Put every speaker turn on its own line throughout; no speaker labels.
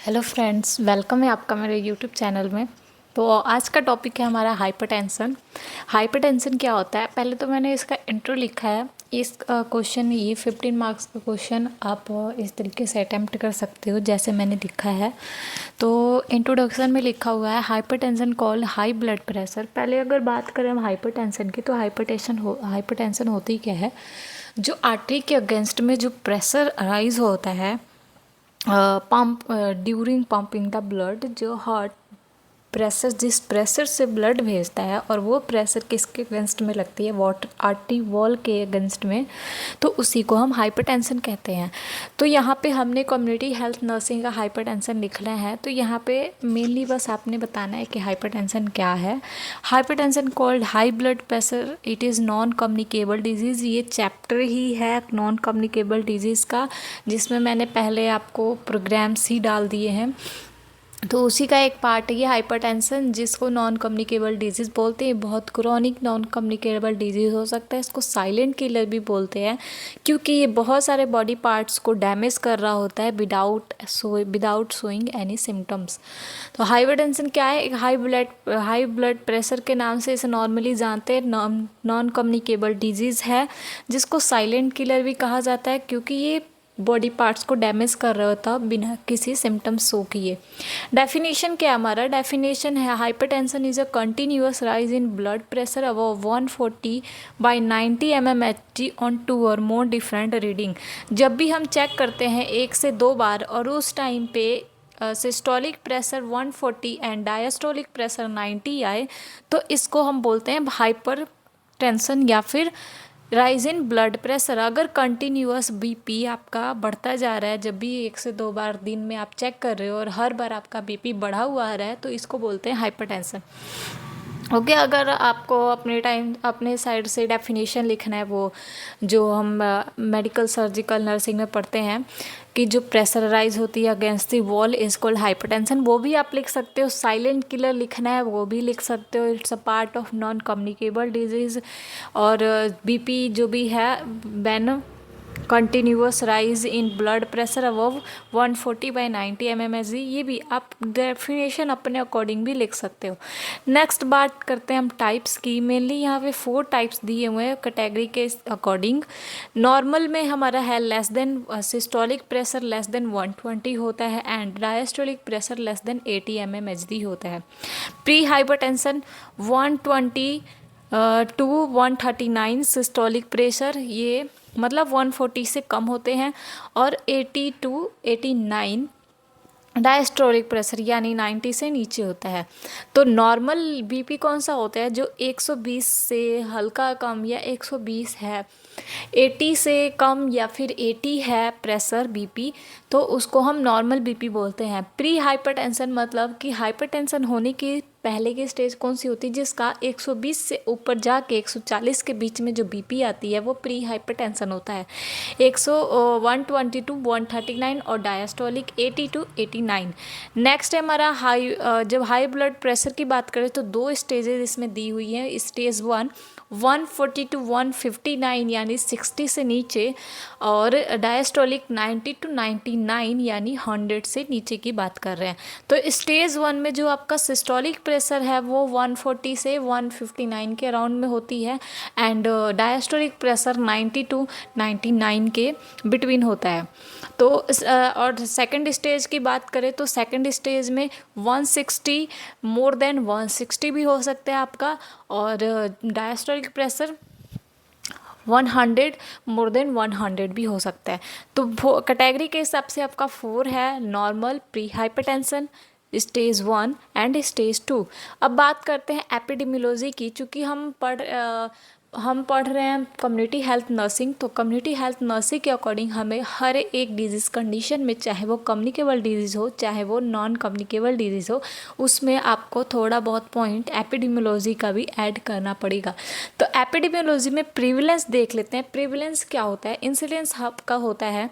Hello friends, welcome है आपका मेरे यूट्यूब चैनल में। तो आज का टॉपिक है हमारा हाइपरटेंशन। हाइपरटेंशन क्या होता है, पहले तो मैंने इसका इंट्रो लिखा है। इस क्वेश्चन ये 15 मार्क्स का क्वेश्चन आप इस तरीके से अटेम्प्ट कर सकते हो जैसे मैंने लिखा है। तो इंट्रोडक्शन में लिखा हुआ है hypertension called high blood pressure. पहले अगर बात करें हम हाइपरटेंशन की, तो हाइपरटेंशन होती क्या है, जो आर्टरी के अगेंस्ट में जो प्रेशर राइज होता है pump during pumping the blood, जो हार्ट प्रेशर जिस प्रेशर से ब्लड भेजता है और वो प्रेशर किसके अगेंस्ट में लगती है, वाटर आर्टरी वॉल के अगेंस्ट में, तो उसी को हम हाइपरटेंशन कहते हैं। तो यहाँ पे हमने कम्युनिटी हेल्थ नर्सिंग का हाइपरटेंशन लिखना है। तो यहाँ पे मेनली बस आपने बताना है कि हाइपरटेंशन क्या है। Hypertension called high blood pressure, it is non communicable disease. ये चैप्टर ही है नॉन कम्युनिकेबल डिजीज़ का, जिसमें मैंने पहले आपको प्रोग्राम्स ही डाल दिए हैं। तो उसी का एक पार्ट है ये हाइपरटेंशन, जिसको नॉन कम्युनिकेबल डिजीज़ बोलते हैं। बहुत क्रॉनिक नॉन कम्युनिकेबल डिजीज़ हो सकता है। इसको साइलेंट किलर भी बोलते हैं, क्योंकि ये बहुत सारे बॉडी पार्ट्स को डैमेज कर रहा होता है विदाउट शोइंग एनी सिम्टम्स। तो हाइपरटेंशन क्या है, एक हाई ब्लड प्रेशर के नाम से इसे नॉर्मली जानते हैं। नॉन कम्युनिकेबल डिजीज़ है, जिसको साइलेंट किलर भी कहा जाता है, क्योंकि ये बॉडी पार्ट्स को डैमेज कर रहा होता बिना किसी सिम्टम्स शो किए। डेफिनेशन क्या है, हमारा डेफिनेशन है hypertension is a continuous rise in blood pressure above 140/90 mmHg on 2 और मोर डिफरेंट रीडिंग। जब भी हम चेक करते हैं 1 से 2 बार और उस टाइम पे systolic pressure 140 and diastolic pressure 90 आए, तो इसको हम बोलते हैं हाइपर टेंशन या फिर राइज इन ब्लड प्रेशर। अगर कंटिन्यूअस बीपी आपका बढ़ता जा रहा है, जब भी 1 से 2 बार दिन में आप चेक कर रहे हो और हर बार आपका बीपी बढ़ा हुआ आ रहा है, तो इसको बोलते हैं हाइपरटेंशन। ओके, अगर आपको अपने साइड से डेफिनेशन लिखना है, वो जो हम मेडिकल सर्जिकल नर्सिंग में पढ़ते हैं कि जो प्रेशराइज होती है against the wall is called hypertension, वो भी आप लिख सकते हो। साइलेंट किलर लिखना है वो भी लिख सकते हो, it's a part of non communicable disease. और बीपी जो भी है, ban continuous rise in blood pressure above 140/90 mmHg, ये भी आप डेफिनेशन अपने अकॉर्डिंग भी लिख सकते हो। नेक्स्ट बात करते हैं हम टाइप्स की। मेनली यहाँ पे 4 टाइप्स दिए हुए हैं कैटेगरी के अकॉर्डिंग। नॉर्मल में हमारा है less than systolic pressure less than 120 होता है and diastolic pressure less than 80 mmHg होता है। Pre hypertension 120 to 139 systolic pressure, ये मतलब 140 से कम होते हैं, और 80 टू 89 डायस्टोलिक प्रेशर यानी 90 से नीचे होता है। तो नॉर्मल बीपी कौन सा होता है, जो 120 से हल्का कम या 120 है, 80 से कम या फिर 80 है प्रेशर बीपी, तो उसको हम नॉर्मल बीपी बोलते हैं। प्री हाइपरटेंशन मतलब कि हाइपरटेंशन होने की पहले की स्टेज कौन सी होती है, जिसका 120 से ऊपर जाके 140 के बीच में जो बीपी आती है, वो प्री हाइपरटेंशन होता है। 120 टू 139 और डायस्टोलिक 80 टू 89। नेक्स्ट है हमारा जब हाई ब्लड प्रेशर की बात करें तो 2 स्टेजेस इसमें दी हुई हैं। स्टेज 140 टू 159 यानी 60 से नीचे, और डायस्टोलिक 90 टू 99 यानी 100 से नीचे की बात कर रहे हैं। तो स्टेज 1 में जो आपका सिस्टोलिक प्रेशर है वो 140 से 159 के अराउंड में होती है एंड डायस्टोलिक प्रेशर 90 टू 99 के बिटवीन होता है। तो और सेकंड स्टेज की बात करें तो सेकंड स्टेज में 160 मोर देन 160 भी हो सकता है आपका, और डायस्टोलिक प्रेशर 100 मोर देन 100 भी हो सकता है। तो कैटेगरी के हिसाब से आपका 4 है, normal, pre hypertension, stage 1 and stage 2। अब बात करते हैं एपिडेमियोलॉजी की। चूँकि हम पढ़ रहे हैं कम्युनिटी हेल्थ नर्सिंग, तो कम्युनिटी हेल्थ नर्सिंग के अकॉर्डिंग हमें हर एक डिजीज़ कंडीशन में, चाहे वो कम्युनिकेबल डिजीज़ हो चाहे वो नॉन कम्युनिकेबल डिजीज़ हो, उसमें आपको थोड़ा बहुत पॉइंट एपिडेमियोलॉजी का भी ऐड करना पड़ेगा। तो एपिडेमियोलॉजी में प्रीविलेंस देख लेते हैं। प्रीविलेंस क्या होता है, इंसिडेंस आपका होता है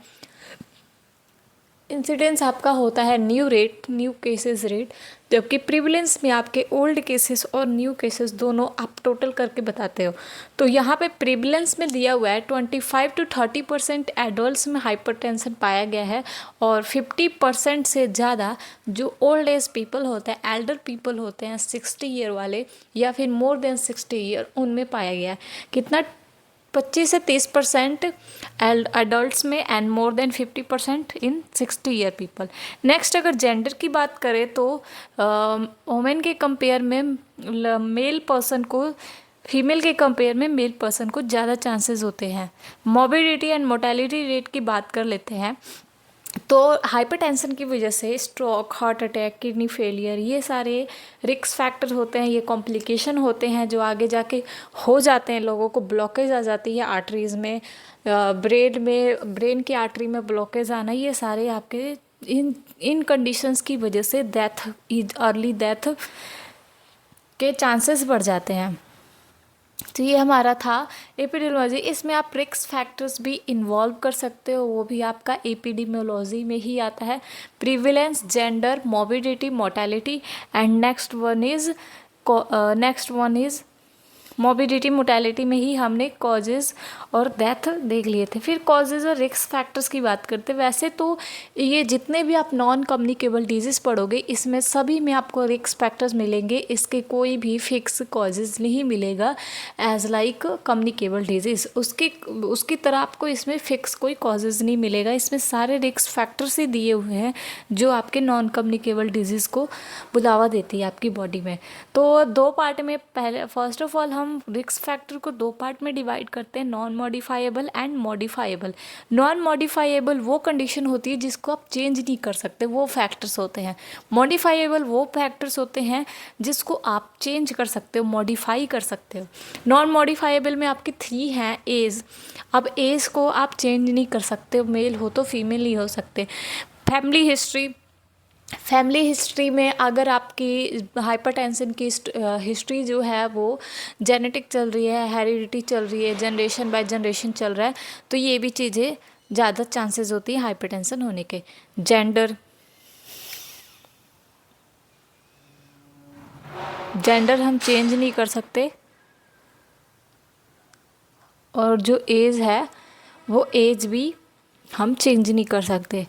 इंसिडेंस आपका होता है न्यू केसेस रेट, जबकि प्रिवलेंस में आपके ओल्ड केसेस और न्यू केसेस दोनों आप टोटल करके बताते हो। तो यहाँ पे प्रिवलेंस में दिया हुआ है 25 to 30% एडल्ट्स में हाइपरटेंशन पाया गया है, और 50% से ज़्यादा जो ओल्ड एज पीपल होते हैं, एल्डर पीपल होते हैं 60 ईयर वाले या फिर मोर देन 60 ईयर, उनमें पाया गया है। कितना? 25 से 30% एडल्ट्स में and more than 50% in 60 year people. Next अगर जेंडर की बात करें तो वुमेन के कंपेयर में मेल पर्सन को फीमेल के कंपेयर में मेल पर्सन को ज़्यादा चांसेस होते हैं। मॉर्बिडिटी एंड मोर्टेलिटी रेट की बात कर लेते हैं तो हाइपरटेंशन की वजह से stroke, heart attack, kidney failure, ये सारे रिस्क फैक्टर होते हैं, ये कॉम्प्लिकेशन होते हैं जो आगे जाके हो जाते हैं। लोगों को ब्लॉकेज आ जाती है आर्टरीज़ में, ब्रेन की आर्टरी में ब्लॉकेज आना, ये सारे आपके इन कंडीशंस की वजह से अर्ली डेथ के चांसेस बढ़ जाते हैं। तो ये हमारा था एपिडेमियोलॉजी। इसमें आप रिस्क फैक्टर्स भी इन्वॉल्व कर सकते हो, वो भी आपका एपिडेमियोलॉजी में ही आता है। Prevalence, gender, morbidity, mortality and next one is morbidity mortality में ही हमने कॉजेज़ और डेथ देख लिए थे। फिर कॉजेज़ और रिस्क फैक्टर्स की बात करते हैं। वैसे तो ये जितने भी आप नॉन कम्युनिकेबल डिजीज़ पढ़ोगे इसमें सभी में आपको रिस्क फैक्टर्स मिलेंगे, इसके कोई भी फिक्स कॉजेज़ नहीं मिलेगा एज लाइक कम्युनिकेबल डिजीज़। उसकी तरह आपको इसमें फिक्स कोई कॉजेज़ नहीं मिलेगा। इसमें सारे रिस्क फैक्टर्स ही दिए हुए हैं जो आपके नॉन कम्युनिकेबल डिजीज़ को बुलावा देती है आपकी बॉडी में। तो दो पार्ट में, पहले फर्स्ट ऑफ ऑल हम रिस्क फैक्टर को दो पार्ट में डिवाइड करते हैं, non modifiable and modifiable. Non modifiable वो कंडीशन होती है जिसको आप चेंज नहीं कर सकते, वो फैक्टर्स होते हैं। मॉडिफाइएबल वो फैक्टर्स होते हैं जिसको आप चेंज कर सकते हो, मॉडिफाई कर सकते हो। नॉन मॉडिफाइएबल में आपकी 3 हैं। एज, अब एज को आप चेंज नहीं कर सकते, मेल हो तो फीमेल ही हो सकते। फैमिली हिस्ट्री में अगर आपकी हाइपरटेंशन की हिस्ट्री जो है वो जेनेटिक चल रही है, हेरिडिटी चल रही है, जनरेशन बाय जनरेशन चल रहा है, तो ये भी चीज़ें ज़्यादा चांसेस होती है हाइपरटेंशन होने के। जेंडर हम चेंज नहीं कर सकते, और जो एज है वो एज भी हम चेंज नहीं कर सकते।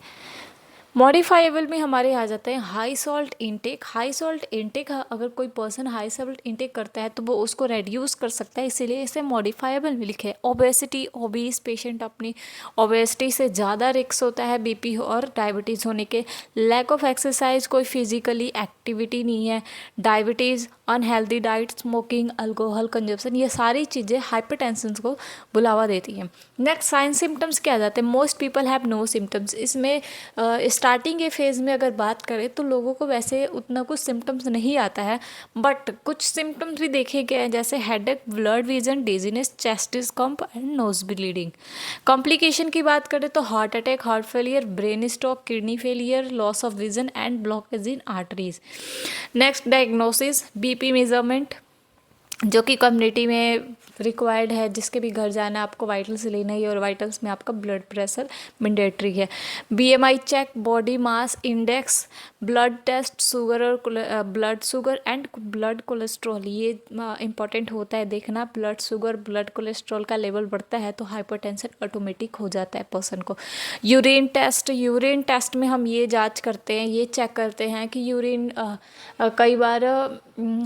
मॉडिफाइबल में हमारे आ जाते हैं high salt intake. High salt intake, अगर कोई पर्सन हाई सॉल्ट इंटेक करता है तो वो उसको रेड्यूस कर सकता है, इसीलिए इसे मॉडिफाइबल में लिखे। ओबेसिटी, ओबीस पेशेंट अपनी ओबेसिटी से ज़्यादा रिस्क होता है बीपी और डायबिटीज़ होने के। लैक ऑफ एक्सरसाइज, कोई फिजिकली एक्टिविटी नहीं है, diabetes, unhealthy diet, smoking, alcohol consumption, ये सारी चीज़ें हाइपरटेंशन को बुलावा देती हैं। नेक्स्ट साइन सिम्टम्स क्या आ जाते हैं? Most people have no symptoms. इसमें स्टार्टिंग के फेज़ में अगर बात करें तो लोगों को वैसे उतना कुछ सिम्टम्स नहीं आता है, बट कुछ सिम्टम्स भी देखे गए हैं जैसे headache, blurred vision, dizziness, chest discomfort and nose bleeding. Complication की बात करें तो heart attack, heart failure, brain stroke, kidney failure, loss of vision and blockage in arteries. Next diagnosis, BP measurement जो कि कम्युनिटी में रिक्वायर्ड है, जिसके भी घर जाना है आपको वाइटल्स लेना ही, और वाइटल्स में आपका ब्लड प्रेशर मैंडेटरी है। BMI check, body mass index, blood test, sugar और blood sugar and blood cholesterol, ये इंपॉर्टेंट होता है देखना। ब्लड शुगर, ब्लड कोलेस्ट्रॉल का लेवल बढ़ता है तो हाइपरटेंशन ऑटोमेटिक हो जाता है पर्सन को। यूरिन टेस्ट में हम ये जांच करते हैं, ये चेक करते हैं कि यूरिन कई बार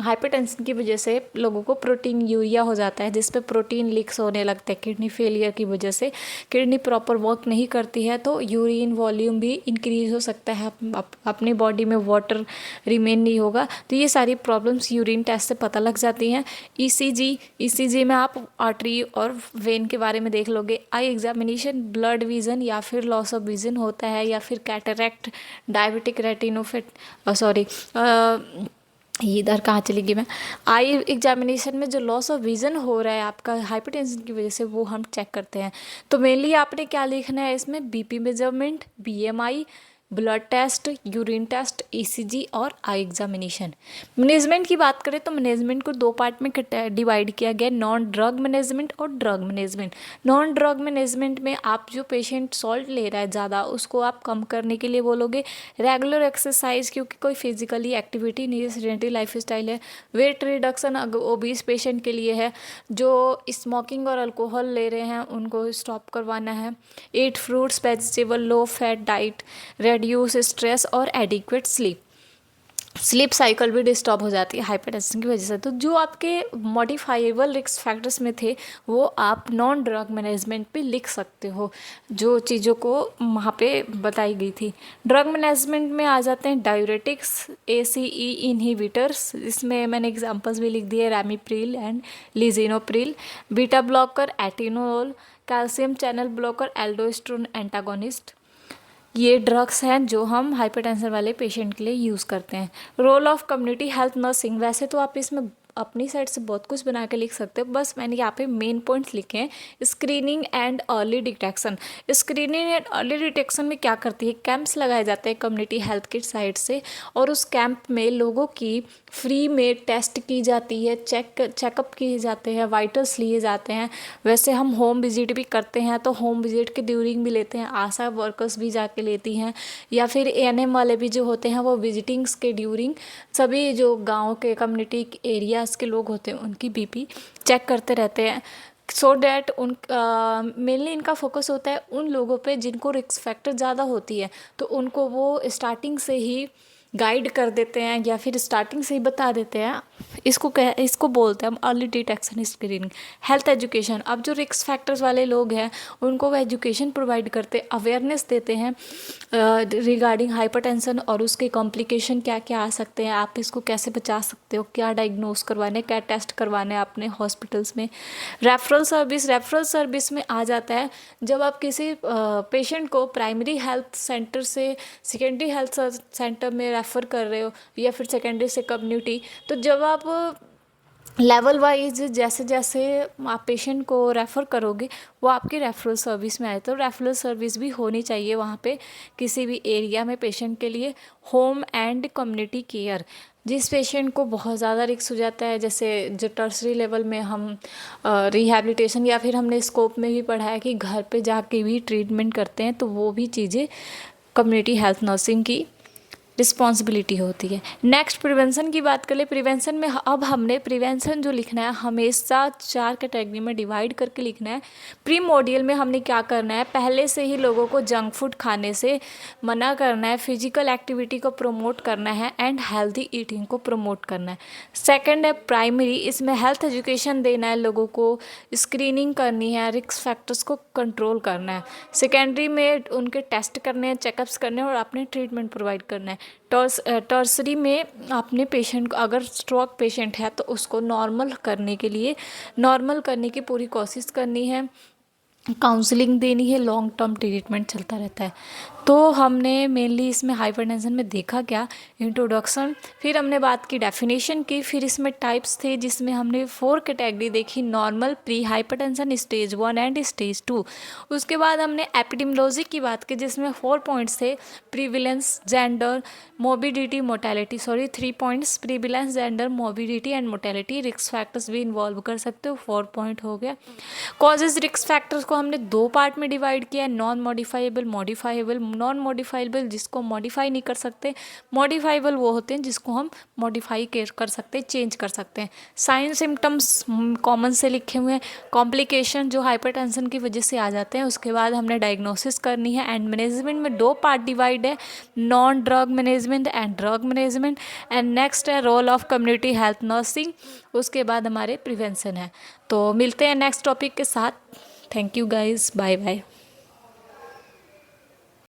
हाइपरटेंशन की वजह से लोगों को प्रोटीन यूरिया हो जाता है, जिस पे प्रोटीन लीक्स होने लगते हैं। किडनी फेलियर की वजह से किडनी प्रॉपर वर्क नहीं करती है तो यूरिन वॉल्यूम भी इंक्रीज हो सकता है, अपनी बॉडी में वाटर रिमेन नहीं होगा। तो ये सारी प्रॉब्लम्स यूरिन टेस्ट से पता लग जाती हैं। ईसीजी में आप आर्टरी और वेन के बारे में देख लोगे। आई एग्जामिनेशन, ब्लड विजन या फिर लॉस ऑफ विजन होता है, या फिर कैटरैक्ट, डायबिटिक इधर कहाँ चली गई मैं। आई एग्जामिनेशन में जो लॉस ऑफ विज़न हो रहा है आपका हाइपरटेंशन की वजह से, वो हम चेक करते हैं। तो मेनली आपने क्या लिखना है इसमें? BP measurement, BMI, blood test, urine test, ECG और आई एग्जामिनेशन। मैनेजमेंट की बात करें तो मैनेजमेंट को दो पार्ट में डिवाइड किया गया, नॉन ड्रग मैनेजमेंट और drug management. Non drug management में आप जो पेशेंट सॉल्ट ले रहा है ज़्यादा, उसको आप कम करने के लिए बोलोगे। रेगुलर एक्सरसाइज, क्योंकि कोई फिजिकली एक्टिविटी नहीं है, सेडेंटरी लाइफ स्टाइल है। वेट रिडक्शन ओबीस पेशेंट के लिए है। जो स्मोकिंग और अल्कोहल ले रहे हैं उनको स्टॉप करवाना है। ईट fruits vegetable, low fat diet, reduce stress और एडिक्वेट स्लीप। स्लीप साइकिल भी डिस्टर्ब हो जाती है हाइपरटेंशन की वजह से। तो जो आपके मॉडिफाइबल रिस्क फैक्टर्स में थे वो आप नॉन ड्रग मैनेजमेंट पे लिख सकते हो, जो चीज़ों को वहाँ पे बताई गई थी। ड्रग मैनेजमेंट में आ जाते हैं डायूरेटिक्स, ACE इनहिबिटर्स, इसमें मैंने एग्जांपल्स भी लिख दिए, ramipril and lisinopril. Beta blocker, atenolol, calcium channel blocker, aldosterone antagonist. ये ड्रग्स हैं जो हम हाइपरटेंशन वाले पेशेंट के लिए यूज़ करते हैं। Role of community health nursing, वैसे तो आप इसमें अपनी साइड से बहुत कुछ बना के लिख सकते हो, बस मैंने यहाँ पे मेन पॉइंट्स लिखे हैं। Screening and early detection. Screening and early detection में क्या करती है, कैंप्स लगाए जाते हैं कम्युनिटी हेल्थ की साइड से, और उस कैंप में लोगों की फ्री में टेस्ट की जाती है, चेकअप किए जाते हैं, वाइटल्स लिए जाते हैं। वैसे हम होम विजिट भी करते हैं, तो होम विजिट के ड्यूरिंग भी लेते हैं, आशा वर्कर्स भी जाके लेती हैं, या फिर ANM वाले भी जो होते हैं वो विजिटिंग्स के ड्यूरिंग सभी जो गांव के कम्युनिटी एरियाज़ के लोग होते हैं उनकी BP चेक करते रहते हैं। सो डैट उन मेनली इनका फोकस होता है उन लोगों पे जिनको रिस्क फैक्टर ज़्यादा होती है, तो उनको वो स्टार्टिंग से ही गाइड कर देते हैं या फिर स्टार्टिंग से ही बता देते हैं। इसको बोलते हैं हम early detection screening. Health education, अब जो रिस्क फैक्टर्स वाले लोग हैं उनको वो एजुकेशन प्रोवाइड करते, अवेयरनेस देते हैं रिगार्डिंग हाइपरटेंशन और उसके कॉम्प्लिकेशन क्या क्या आ सकते हैं, आप इसको कैसे बचा सकते हो, क्या डायग्नोस करवाने, क्या टेस्ट करवाने आपने हॉस्पिटल्स में। रेफरल सर्विस में आ जाता है जब आप किसी पेशेंट को प्राइमरी हेल्थ सेंटर से सेकेंडरी हेल्थ सेंटर में रेफ़र कर रहे हो, या फिर सेकेंडरी से कम्युनिटी, तो जब आप लेवल वाइज जैसे जैसे आप पेशेंट को रेफ़र करोगे वो आपकी रेफरल सर्विस में आए, तो रेफरल सर्विस भी होनी चाहिए वहाँ पे किसी भी एरिया में पेशेंट के लिए। होम एंड कम्युनिटी केयर, जिस पेशेंट को बहुत ज़्यादा रिस्क हो जाता है, जैसे जो टर्सरी लेवल में हम रिहैबिलिटेशन या फिर हमने स्कोप में भी पढ़ा है कि घर पे जाके भी ट्रीटमेंट करते हैं, तो वो भी चीज़ें कम्युनिटी हेल्थ नर्सिंग की रिस्पॉन्सिबिलिटी होती है। नेक्स्ट प्रिवेंशन की बात करें, प्रिवेंशन में अब हमने प्रिवेंशन जो लिखना है हमेशा 4 कैटेगरी में डिवाइड करके लिखना है। प्री मॉड्यूल में हमने क्या करना है, पहले से ही लोगों को जंक फूड खाने से मना करना है, फिजिकल एक्टिविटी को प्रमोट करना है एंड हेल्दी ईटिंग को प्रमोट करना है। सेकेंड है प्राइमरी, इसमें हेल्थ एजुकेशन देना है लोगों को, स्क्रीनिंग करनी है, रिस्क फैक्टर्स को कंट्रोल करना है। सेकेंडरी में उनके टेस्ट करने हैं, चेकअप्स करने हैं और अपने ट्रीटमेंट प्रोवाइड करना है। टर्सरी में अपने पेशेंट को, अगर स्ट्रोक पेशेंट है तो उसको नॉर्मल करने की पूरी कोशिश करनी है, काउंसलिंग देनी है, लॉन्ग टर्म ट्रीटमेंट चलता रहता है। तो हमने मेनली इसमें हाइपरटेंशन में देखा क्या, इंट्रोडक्शन, फिर हमने बात की डेफिनेशन की, फिर इसमें टाइप्स थे जिसमें हमने 4 कैटेगरी देखी, normal, pre hypertension, stage 1 and stage 2। उसके बाद हमने एपिडेमियोलॉजी की बात की जिसमें 4 पॉइंट्स थे, prevalence, gender, morbidity, mortality, 3 points, prevalence, gender, morbidity and mortality. Risk factors भी इन्वॉल्व कर सकते हो, 4 पॉइंट हो गया। कॉजेज रिस्क फैक्टर्स को हमने 2 पार्ट में डिवाइड किया, non modifiable, modifiable. Non modifiable जिसको मॉडिफाई नहीं कर सकते, मॉडिफाइबल वो होते हैं जिसको हम मॉडिफाई कर सकते हैं, चेंज कर सकते हैं। साइन सिम्टम्स कॉमन से लिखे हुए हैं, कॉम्प्लिकेशन जो हाइपरटेंशन की वजह से आ जाते हैं, उसके बाद हमने डायग्नोसिस करनी है। एंड मैनेजमेंट में 2 पार्ट डिवाइड है, non drug management and drug management. And next है role of community health nursing, उसके बाद हमारे प्रिवेंशन है। तो मिलते हैं नेक्स्ट टॉपिक के साथ। Thank you guys, bye bye.